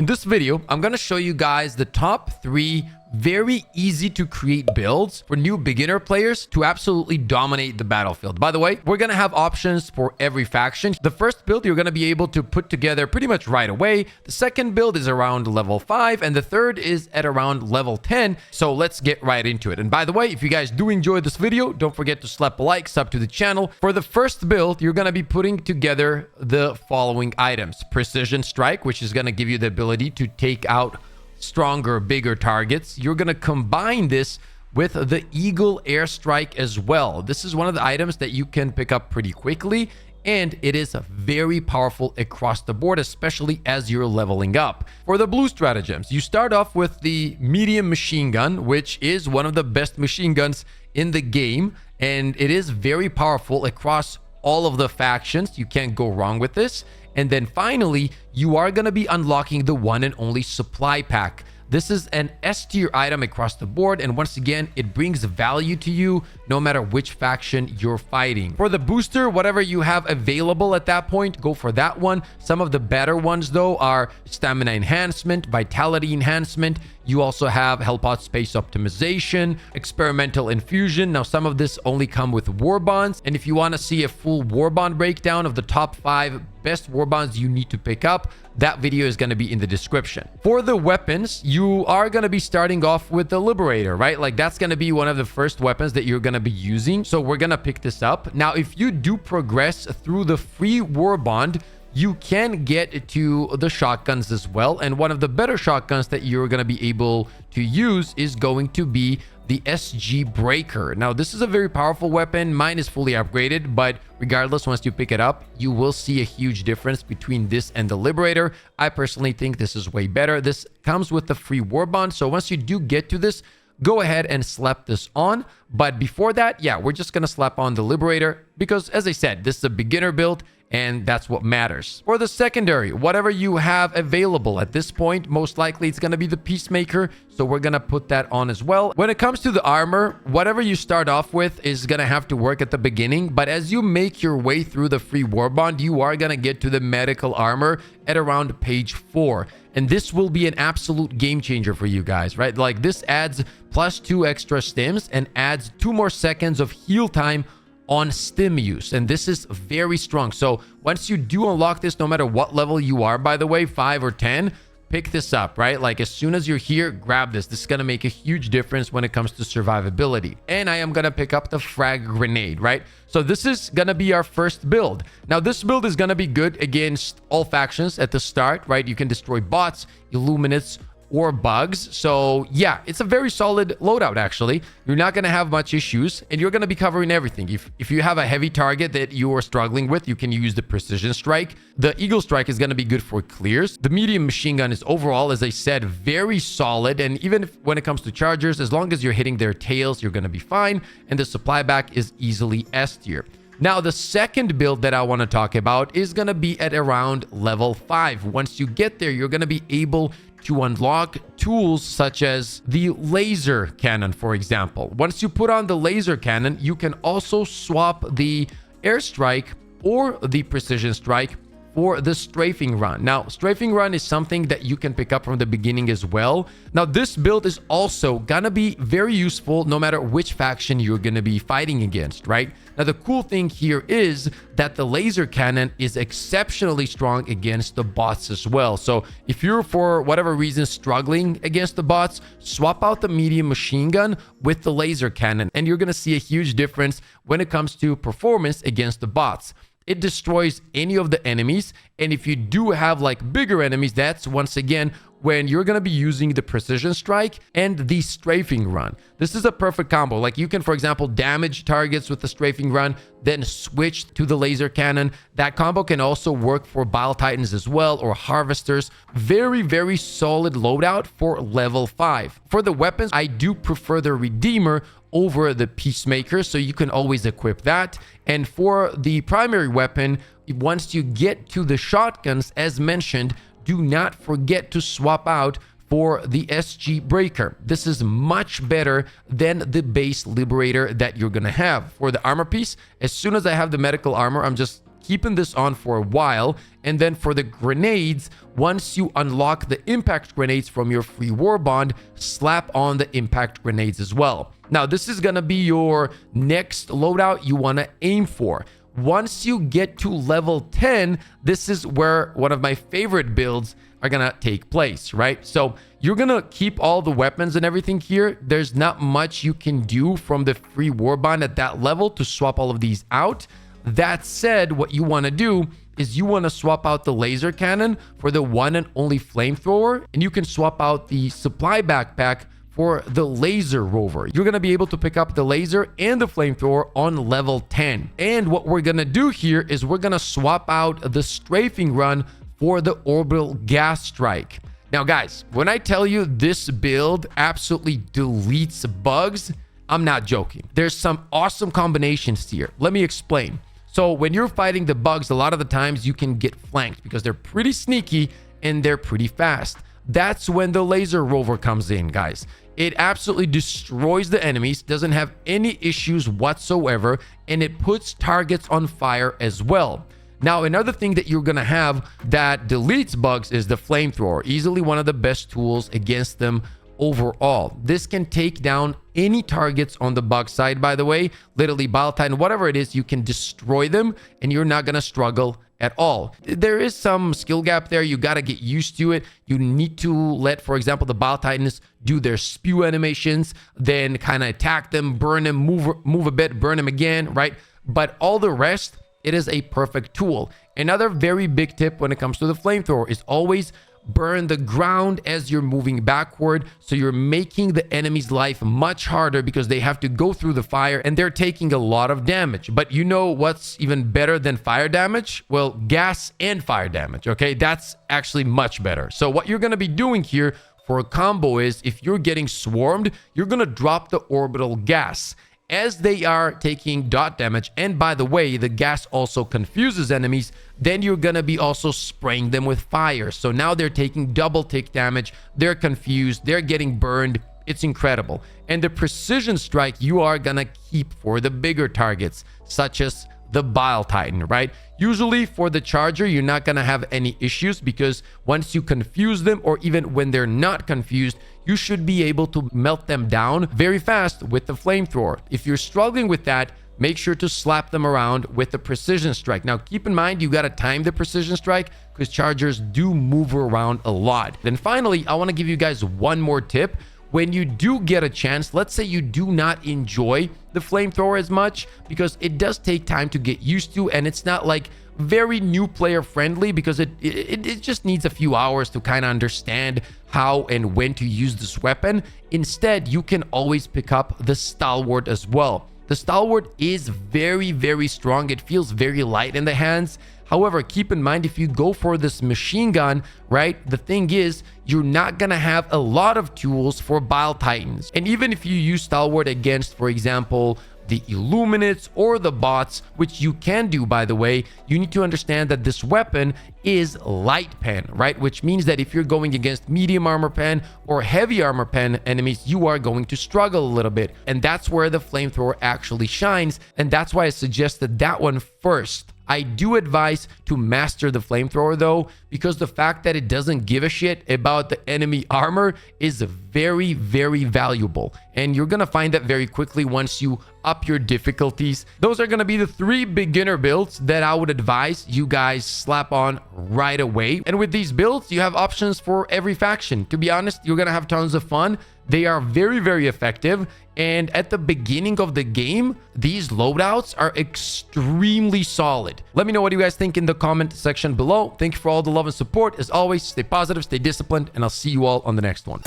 In this video, I'm going to show you guys the top 3 very easy to create builds for new beginner players to absolutely dominate the battlefield. By the way, we're going to have options for every faction. The first build you're going to be able to put together pretty much right away. The second build is around level 5 and the third is at around level 10. So let's get right into it. And by the way, if you guys do enjoy this video, don't forget to slap a like, sub to the channel. For the first build, you're going to be putting together the following items. Precision Strike, which is going to give you the ability to take out stronger, bigger targets. You're going to combine this with the Eagle Airstrike as well. This is one of the items that you can pick up pretty quickly, and it is very powerful across the board, especially as you're leveling up. For the blue stratagems, you start off with the medium machine gun, which is one of the best machine guns in the game, and it is very powerful across all of the factions. You can't go wrong with this. And then finally, you are going to be unlocking the one and only supply pack. This is an S tier item across the board, and once again, it brings value to you no matter which faction you're fighting. For the booster, whatever you have available at that point, go for that one. Some of the better ones though are stamina enhancement, vitality enhancement. You also have Hellpot space optimization, experimental infusion. Now, some of this only come with war bonds, and if you want to see a full war bond breakdown of the top 5 best war bonds you need to pick up, that video is going to be in the description. For the weapons, you are going to be starting off with the Liberator, right? Like, that's going to be one of the first weapons that you're going to be using. So we're going to pick this up. Now, if you do progress through the free war bond, you can get to the shotguns as well. And one of the better shotguns that you're going to be able to use is going to be the SG Breaker. Now, this is a very powerful weapon. Mine is fully upgraded, but regardless, once you pick it up, you will see a huge difference between this and the Liberator. I personally think this is way better. This comes with the free war bond. So once you do get to this, go ahead and slap this on. But before that, yeah, we're just going to slap on the Liberator because, as I said, this is a beginner build, and that's what matters. For the secondary, whatever you have available at this point, most likely it's going to be the Peacemaker, so we're going to put that on as well. When it comes to the armor, whatever you start off with is going to have to work at the beginning, but as you make your way through the free war bond, you are going to get to the medical armor at around page 4. And this will be an absolute game changer for you guys, right? Like, this adds +2 extra stims and adds 2 more seconds of heal time on stim use, and this is very strong. So once you do unlock this, no matter what level you are, by the way, 5 or 10, pick this up, right? Like, as soon as you're here, grab this. This is going to make a huge difference when it comes to survivability. And I am going to pick up the frag grenade, right? So this is going to be our first build. Now, this build is going to be good against all factions at the start, right? You can destroy bots, illuminates, or bugs. So yeah, it's a very solid loadout. Actually, you're not going to have much issues, and you're going to be covering everything. If you have a heavy target that you are struggling with, you can use the Precision Strike. The Eagle Strike is going to be good for clears. The medium machine gun is overall, as I said, very solid, and even when it comes to chargers, as long as you're hitting their tails, you're going to be fine. And the supply back is easily S tier. Now, the second build that I want to talk about is going to be at around level 5. Once you get there, you're going to be able to unlock tools such as the laser cannon, for example. Once you put on the laser cannon, you can also swap the airstrike or the precision strike for the strafing run. Now, strafing run is something that you can pick up from the beginning as well. Now, this build is also gonna be very useful no matter which faction you're gonna be fighting against, right? Now, the cool thing here is that the laser cannon is exceptionally strong against the bots as well. So if you're, for whatever reason, struggling against the bots, swap out the medium machine gun with the laser cannon, and you're gonna see a huge difference when it comes to performance against the bots. It destroys any of the enemies, and if you do have like bigger enemies, that's once again when you're going to be using the precision strike and the strafing run. This is a perfect combo. Like, you can, for example, damage targets with the strafing run, then switch to the laser cannon. That combo can also work for Bile Titans as well, or harvesters. Very, very solid loadout for level 5. For the weapons, I do prefer the Redeemer over the Peacemaker, so you can always equip that. And for the primary weapon, once you get to the shotguns, as mentioned, do not forget to swap out for the SG Breaker. This is much better than the base Liberator that you're gonna have. For the armor piece, as soon as I have the medical armor, I'm just keeping this on for a while. And then for the grenades, once you unlock the impact grenades from your free war bond, slap on the impact grenades as well. Now, this is going to be your next loadout you want to aim for. Once you get to level 10, this is where one of my favorite builds are going to take place, right? So you're going to keep all the weapons and everything here. There's not much you can do from the free warbond at that level to swap all of these out. That said, what you want to do is you want to swap out the laser cannon for the one and only flamethrower, and you can swap out the supply backpack for the laser rover. You're going to be able to pick up the laser and the flamethrower on level 10. And what we're going to do here is we're going to swap out the strafing run for the orbital gas strike. Now, guys, when I tell you this build absolutely deletes bugs, I'm not joking. There's some awesome combinations here. Let me explain. So when you're fighting the bugs, a lot of the times you can get flanked because they're pretty sneaky and they're pretty fast. That's when the laser rover comes in, guys. It absolutely destroys the enemies, doesn't have any issues whatsoever, and it puts targets on fire as well. Now, another thing that you're going to have that deletes bugs is the flamethrower. Easily one of the best tools against them overall. This can take down any targets on the bug side, by the way. Literally, Bile Titan, whatever it is, you can destroy them and you're not going to struggle at all. There is some skill gap there. You got to get used to it. You need to let, for example, the Bile Titans do their spew animations, then kind of attack them, burn them, move a bit, burn them again, right? But all the rest, it is a perfect tool. Another very big tip when it comes to the flamethrower is always burn the ground as you're moving backward, so you're making the enemy's life much harder because they have to go through the fire and they're taking a lot of damage. But you know what's even better than fire damage? Well, gas and fire damage, okay? That's actually much better. So what you're going to be doing here for a combo is if you're getting swarmed, you're going to drop the orbital gas as they are taking dot damage. And by the way, the gas also confuses enemies. Then you're going to be also spraying them with fire. So now they're taking double tick damage. They're confused. They're getting burned. It's incredible. And the precision strike you are going to keep for the bigger targets, such as the Bile Titan, right? Usually for the charger, you're not going to have any issues because once you confuse them, or even when they're not confused, you should be able to melt them down very fast with the flamethrower. If you're struggling with that, make sure to slap them around with the precision strike. Now, keep in mind, you got to time the precision strike because chargers do move around a lot. Then finally, I want to give you guys one more tip. When you do get a chance, let's say you do not enjoy the flamethrower as much because it does take time to get used to, and it's not like very new player friendly because it just needs a few hours to kind of understand how and when to use this weapon. Instead, you can always pick up the Stalwart as well. The Stalwart is very, very strong. It feels very light in the hands. However, keep in mind, if you go for this machine gun, right, the thing is, you're not going to have a lot of tools for Bile Titans. And even if you use Stalwart against, for example, the Illuminates or the bots, which you can do, by the way, you need to understand that this weapon is light pen, right? Which means that if you're going against medium armor pen or heavy armor pen enemies, you are going to struggle a little bit. And that's where the flamethrower actually shines. And that's why I suggested that one first. I do advise to master the flamethrower though, because the fact that it doesn't give a shit about the enemy armor is very, very valuable. And you're going to find that very quickly once you up your difficulties. Those are going to be the 3 beginner builds that I would advise you guys slap on right away. And with these builds, you have options for every faction. To be honest, you're going to have tons of fun. They are very, very effective. And at the beginning of the game, these loadouts are extremely solid. Let me know what you guys think in the comment section below. Thank you for all the love and support. As always, stay positive, stay disciplined, and I'll see you all on the next one.